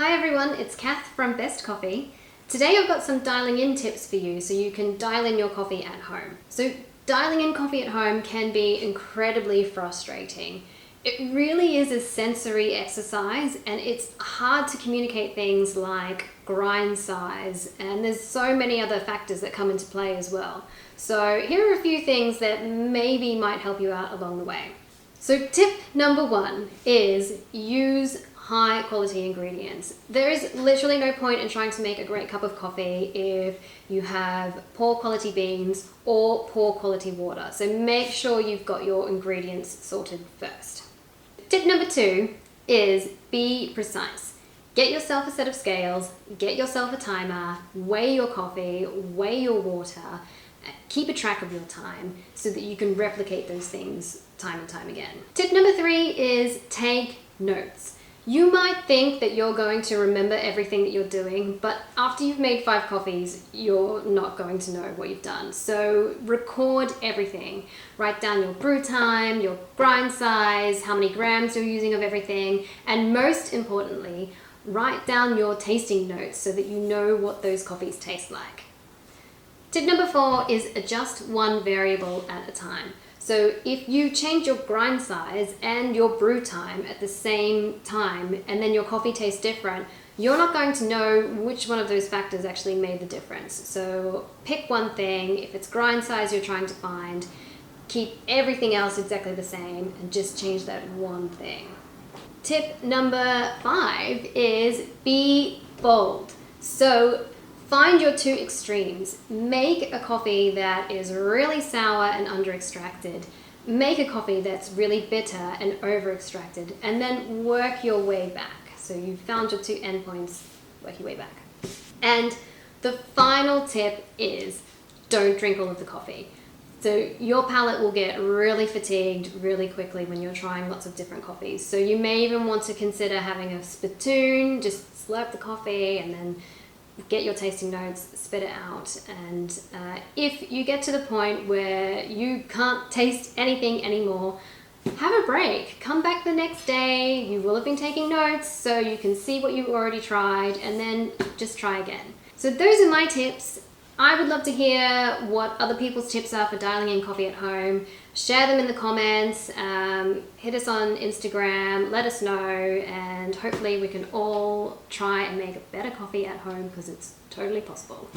Hi everyone, it's Cath from Best Coffee. Today I've got some dialing in tips for you so you can dial in your coffee at home. So dialing in coffee at home can be incredibly frustrating. It really is a sensory exercise and it's hard to communicate things like grind size, and there's so many other factors that come into play as well. So here are a few things that maybe might help you out along the way. So tip number one is use high quality ingredients. There is literally no point in trying to make a great cup of coffee if you have poor quality beans or poor quality water. So make sure you've got your ingredients sorted first. Tip number two is be precise. Get yourself a set of scales, get yourself a timer, weigh your coffee, weigh your water, keep a track of your time so that you can replicate those things time and time again. Tip number three is take notes. You might think that you're going to remember everything that you're doing, but after you've made 5 coffees, you're not going to know what you've done. So record everything. Write down your brew time, your grind size, how many grams you're using of everything, and most importantly, write down your tasting notes so that you know what those coffees taste like. Tip number 4 is adjust one variable at a time. So if you change your grind size and your brew time at the same time and then your coffee tastes different, you're not going to know which one of those factors actually made the difference. So pick one thing. If it's grind size you're trying to find, keep everything else exactly the same and just change that one thing. Tip number 5 is be bold. So find your two extremes. Make a coffee that is really sour and under-extracted. Make a coffee that's really bitter and over-extracted, and then work your way back. So you've found your two endpoints, work your way back. And the final tip is don't drink all of the coffee. So your palate will get really fatigued really quickly when you're trying lots of different coffees. So you may even want to consider having a spittoon, just slurp the coffee and then get your tasting notes, spit it out, and if you get to the point where you can't taste anything anymore, have a break. Come back the next day, you will have been taking notes so you can see what you already tried and then just try again. So those are my tips. I would love to hear what other people's tips are for dialing in coffee at home. Share them in the comments, hit us on Instagram, let us know, and hopefully we can all try and make a better coffee at home because it's totally possible.